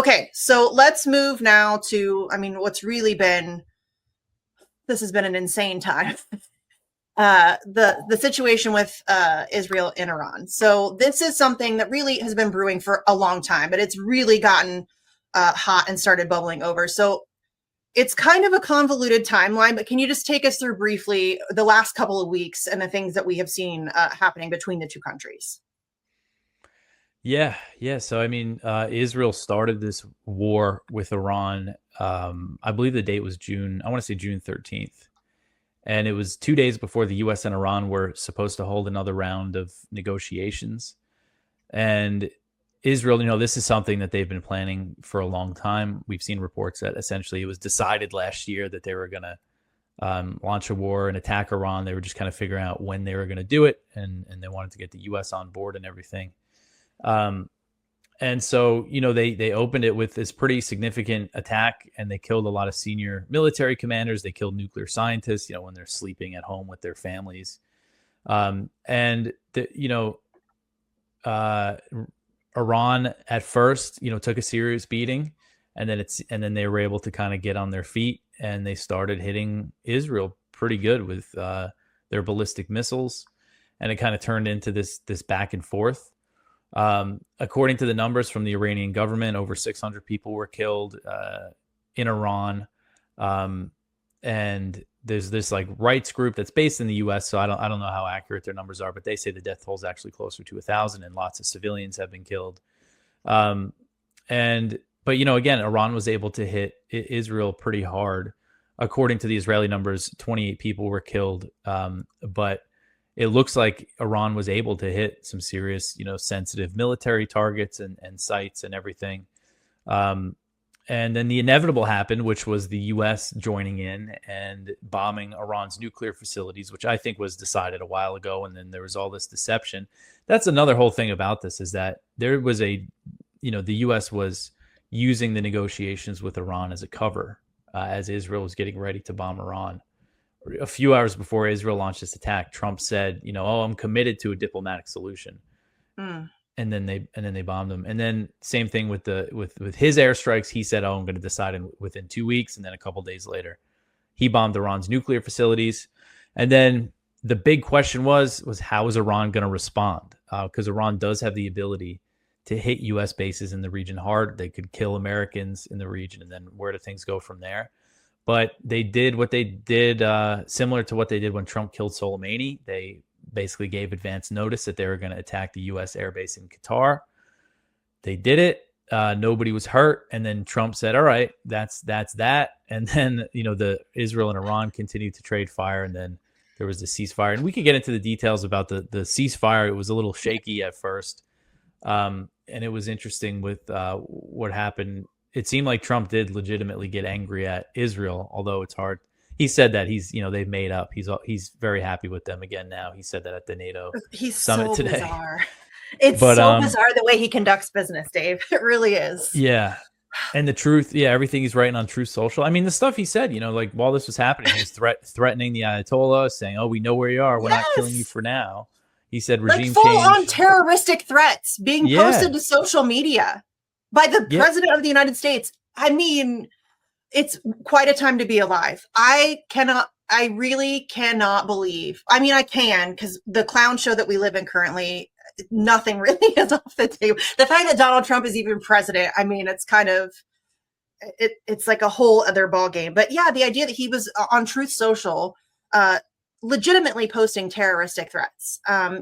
Okay, so let's move now to, what's really this has been an insane time. The situation with Israel and Iran. So this is something that really has been brewing for a long time, but it's really gotten hot and started bubbling over. So it's kind of a convoluted timeline, but can you just take us through briefly the last couple of weeks and the things that we have seen happening between the two countries? Yeah, yeah. So Israel started this war with Iran. I believe the date was June. I want to say June 13th, and it was 2 days before the U.S. and Iran were supposed to hold another round of negotiations. And Israel, this is something that they've been planning for a long time. We've seen reports that essentially it was decided last year that they were going to launch a war and attack Iran. They were just kind of figuring out when they were going to do it, and they wanted to get the U.S. on board and everything. And so, they opened it with this pretty significant attack, and they killed a lot of senior military commanders. They killed nuclear scientists, when they're sleeping at home with their families. Iran at first, took a serious beating, and then they were able to kind of get on their feet, and they started hitting Israel pretty good with their ballistic missiles, and it kind of turned into this back and forth. According to the numbers from the Iranian government, over 600 people were killed in Iran. And there's this like rights group that's based in the U.S., so I don't know how accurate their numbers are, but they say the death toll is actually closer to 1,000, and lots of civilians have been killed. But again, Iran was able to hit Israel pretty hard. According to the Israeli numbers, 28 people were killed, but it looks like Iran was able to hit some serious, sensitive military targets and sites and everything. And then the inevitable happened, which was the U.S. joining in and bombing Iran's nuclear facilities, which I think was decided a while ago. And then there was all this deception. That's another whole thing about this, is that there was the U.S. was using the negotiations with Iran as a cover as Israel was getting ready to bomb Iran. A few hours before Israel launched this attack, Trump said, I'm committed to a diplomatic solution. And then they bombed them. And then same thing with his airstrikes. He said, I'm going to decide within 2 weeks. And then a couple days later, he bombed Iran's nuclear facilities. And then the big question was how is Iran going to respond? Because Iran does have the ability to hit U.S. bases in the region hard. They could kill Americans in the region. And then where do things go from there? But they did what they did, similar to what they did when Trump killed Soleimani. They basically gave advance notice that they were going to attack the U.S. airbase in Qatar. They did it. Nobody was hurt. And then Trump said, all right, that's that. And then, the Israel and Iran continued to trade fire. And then there was the ceasefire. And we could get into the details about the ceasefire. It was a little shaky at first. And it was interesting with what happened. It seemed like Trump did legitimately get angry at Israel, although it's hard. He said that they've made up. He's very happy with them again now. He said that at the NATO summit today. Bizarre. It's so bizarre the way he conducts business, Dave. It really is. Yeah. And the truth, everything he's writing on Truth Social. I mean, the stuff he said, like while this was happening, he was threatening the Ayatollah, saying, "Oh, we know where you are. We're not killing you for now." He said regime full change. on terroristic threats being posted to social media by the president of the United States. I mean, it's quite a time to be alive. I really cannot believe. I mean, I can, because the clown show that we live in currently, nothing really is off the table. The fact that Donald Trump is even president, I mean, it's kind of, it's like a whole other ball game. But yeah, the idea that he was on Truth Social, legitimately posting terroristic threats,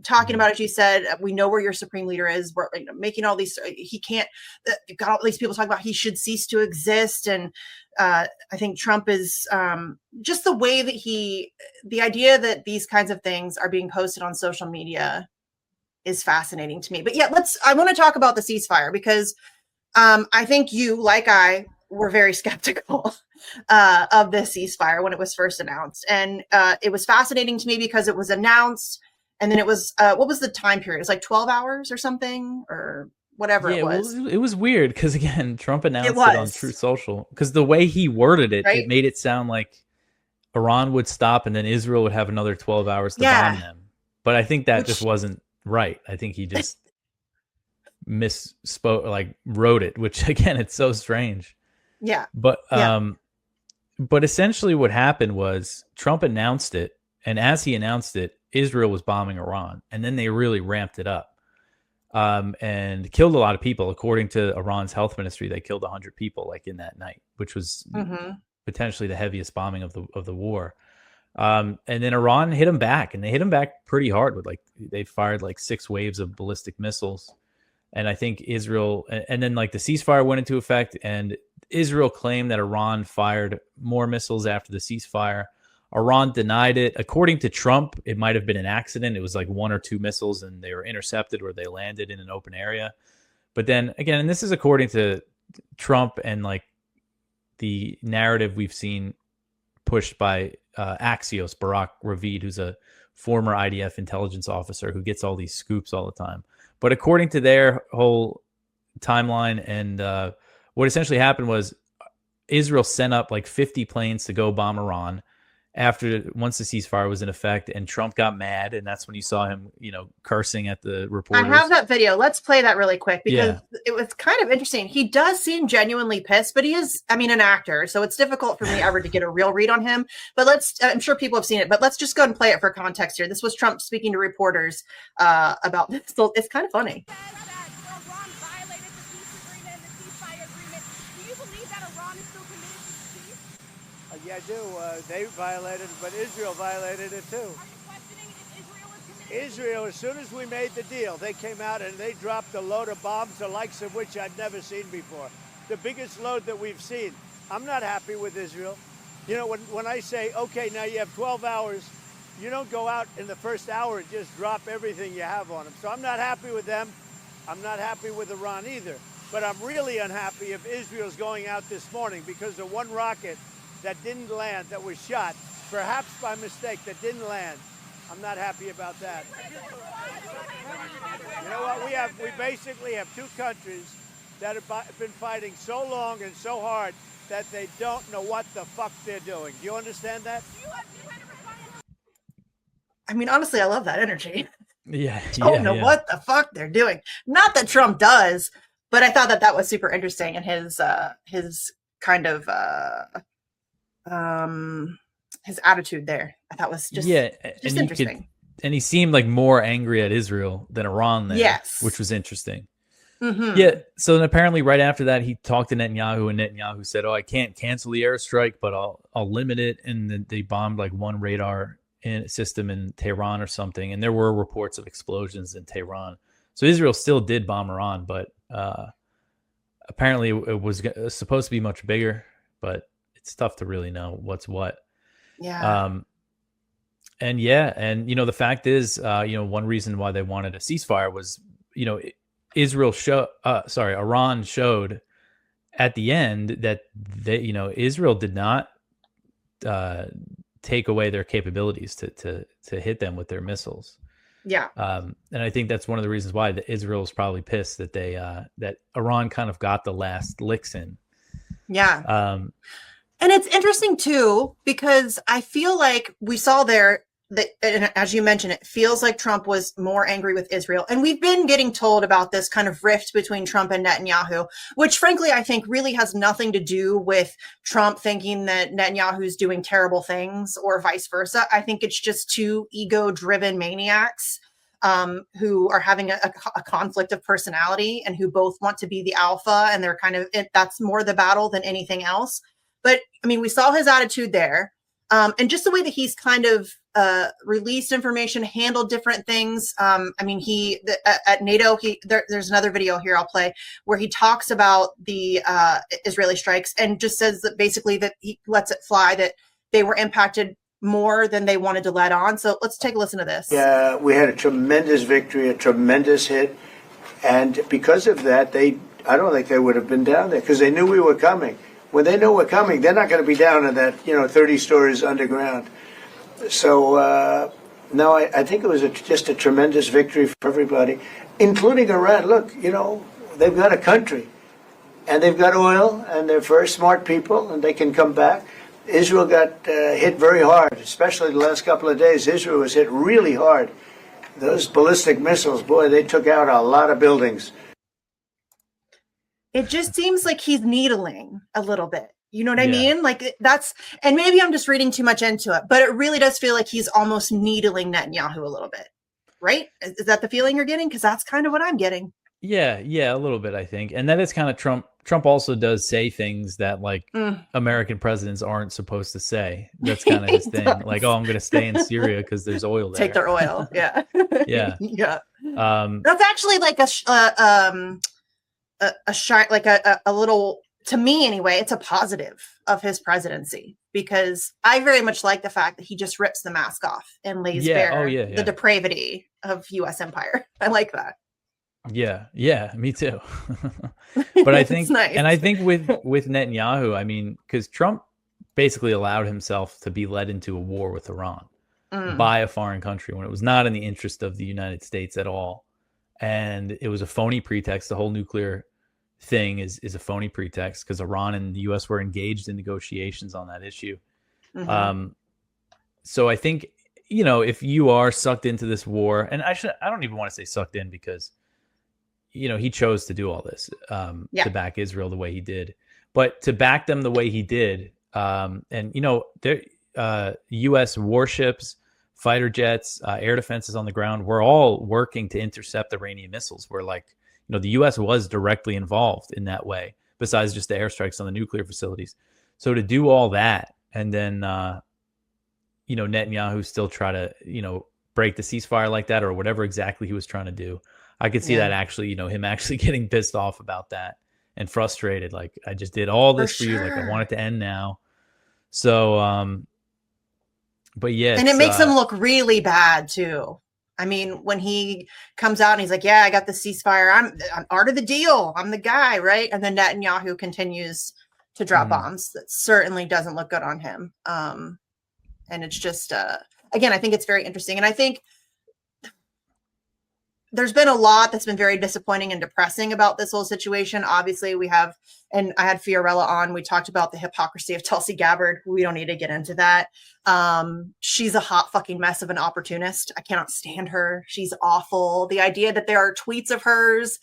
talking about, as you said, we know where your supreme leader is. We're making all these, he can't, you've got all these people talking about he should cease to exist. And I think Trump is just the way that the idea that these kinds of things are being posted on social media is fascinating to me. But yeah, I want to talk about the ceasefire, because I think you, like I, were very skeptical of this ceasefire when it was first announced. And it was fascinating to me because it was announced, and then it was, what was the time period? It was like 12 hours or something, or whatever it was. It was weird because, again, Trump announced it on Truth Social, because the way he worded it, it made it sound like Iran would stop and then Israel would have another 12 hours to bomb them. But I think that just wasn't right. I think he just misspoke, like wrote it, which again, it's so strange. Yeah. But essentially what happened was Trump announced it. And as he announced it, Israel was bombing Iran. And then they really ramped it up and killed a lot of people. According to Iran's health ministry, they killed 100 people like in that night, which was potentially the heaviest bombing of the war. And then Iran hit them back, and they hit them back pretty hard with they fired like 6 waves of ballistic missiles. And I think Israel, and then like the ceasefire went into effect, and Israel claimed that Iran fired more missiles after the ceasefire. Iran denied it. According to Trump, it might have been an accident. It was like 1 or 2 missiles, and they were intercepted or they landed in an open area. But then again, and this is according to Trump and like the narrative we've seen pushed by Axios, Barak Ravid, who's a former IDF intelligence officer who gets all these scoops all the time. But according to their whole timeline, and what essentially happened was Israel sent up like 50 planes to go bomb Iran once the ceasefire was in effect, and Trump got mad, and that's when you saw him, cursing at the reporters. I have that video. Let's play that really quick because it was kind of interesting. He does seem genuinely pissed, but he is, an actor, so it's difficult for me ever to get a real read on him. But I'm sure people have seen it, but let's just go and play it for context here. This was Trump speaking to reporters about this. So it's kind of funny. Yeah, I do. They violated it, but Israel violated it too. Are you questioning if Israel is committed? Israel, as soon as we made the deal, they came out and they dropped a load of bombs, the likes of which I'd never seen before. The biggest load that we've seen. I'm not happy with Israel. When I say, okay, now you have 12 hours, you don't go out in the first hour and just drop everything you have on them. So I'm not happy with them. I'm not happy with Iran either. But I'm really unhappy if Israel's going out this morning because of one rocket that didn't land, that was shot, perhaps by mistake, that didn't land. I'm not happy about that. You know what? We basically have 2 countries that have been fighting so long and so hard that they don't know what the fuck they're doing. Do you understand that? Honestly, I love that energy. Yeah. Don't know what the fuck they're doing. Not that Trump does, but I thought that was super interesting, and his kind of his attitude there, I thought was just interesting. And he seemed like more angry at Israel than Iran there, yes, which was interesting. Yeah. So then apparently right after that, he talked to Netanyahu, and Netanyahu said, "Oh, I can't cancel the airstrike, but I'll limit it." And then they bombed like one radar system in Tehran or something, and there were reports of explosions in Tehran. So Israel still did bomb Iran, but apparently it was supposed to be much bigger, but it's tough to really know what's what. Yeah. And the fact is, one reason why they wanted a ceasefire was, Iran showed at the end that Israel did not take away their capabilities to hit them with their missiles. Yeah. And I think that's one of the reasons why Israel is probably pissed that that Iran kind of got the last licks in. Yeah. And it's interesting too, because I feel like we saw there that, and as you mentioned, it feels like Trump was more angry with Israel. And we've been getting told about this kind of rift between Trump and Netanyahu, which frankly, I think really has nothing to do with Trump thinking that Netanyahu's doing terrible things or vice versa. I think it's just 2 ego-driven maniacs who are having a conflict of personality and who both want to be the alpha. And they're that's more the battle than anything else. But we saw his attitude there, and just the way that he's kind of released information, handled different things. At NATO, there's another video here I'll play where he talks about the Israeli strikes and just says that basically that he lets it fly, that they were impacted more than they wanted to let on. So let's take a listen to this. Yeah, we had a tremendous victory, a tremendous hit, and because of that, I don't think they would have been down there because they knew we were coming. When they know we're coming, they're not going to be down in that, 30 stories underground. So, no, I think it was just a tremendous victory for everybody, including Iran. Look, they've got a country, and they've got oil, and they're very smart people, and they can come back. Israel got hit very hard, especially the last couple of days. Israel was hit really hard. Those ballistic missiles, boy, they took out a lot of buildings. It just seems like he's needling a little bit. You know what I Yeah. mean? Like that's, and maybe I'm just reading too much into it, but it really does feel like he's almost needling Netanyahu a little bit, right? Is that the feeling you're getting? Because that's kind of what I'm getting. Yeah, a little bit, I think. And that is kind of Trump. Trump also does say things that like American presidents aren't supposed to say. That's kind of his thing. Like, oh, I'm going to stay in Syria because there's oil there. Take their oil. Yeah. Yeah. Yeah. That's actually like a little, to me anyway, it's a positive of his presidency, because I very much like the fact that he just rips the mask off and lays bare the depravity of U.S. empire. I like that. Yeah, me too. But I think, nice. And I think with Netanyahu, I mean, because Trump basically allowed himself to be led into a war with Iran by a foreign country when it was not in the interest of the United States at all. And it was a phony pretext. The whole nuclear thing is a phony pretext because Iran and the U.S. were engaged in negotiations on that issue. So I think, you know, if you are sucked into this war, and I don't even want to say sucked in, because, you know, he chose to do all this to back Israel the way he did, but to back them the way he did. And, you know, there, U.S. warships, fighter jets, air defenses on the ground, we're all working to intercept Iranian missiles. We're like, you know, the U.S. was directly involved in that way, besides just the airstrikes on the nuclear facilities. So to do all that, and then, you know, Netanyahu still try to, you know, break the ceasefire like that, or whatever exactly he was trying to do. I could see that actually, you know, him actually getting pissed off about that and frustrated. Like, I just did all this for you. Like, I want it to end now. So, but yeah. And it makes him look really bad too. I mean, when he comes out and he's like, yeah, I got the ceasefire. I'm part of the deal. I'm the guy, right? And then Netanyahu continues to drop bombs. That certainly doesn't look good on him. And it's just, again, I think it's very interesting. And I think there's been a lot that's been very disappointing and depressing about this whole situation. Obviously, we have, and I had Fiorella on, we talked about the hypocrisy of Tulsi Gabbard. We don't need to get into that. She's a hot fucking mess of an opportunist. I cannot stand her. She's awful. The idea that there are tweets of hers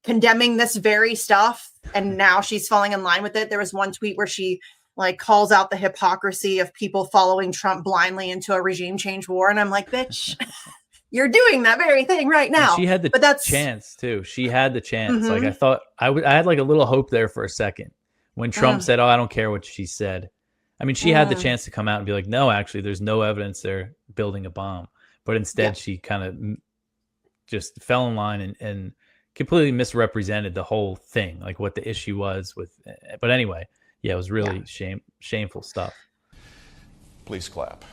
condemning this very stuff, and now she's falling in line with it. There was one tweet where she like calls out the hypocrisy of people following Trump blindly into a regime change war. And I'm like, bitch, you're doing that very thing right now. And she had the chance too. She had the chance. Like, I thought I had like a little hope there for a second when Trump said, oh, I don't care what she said. I mean, she had the chance to come out and be like, no, actually, there's no evidence they're building a bomb. But instead, she kind of just fell in line and completely misrepresented the whole thing, like what the issue was with. But anyway, yeah, it was really shameful stuff. Please clap.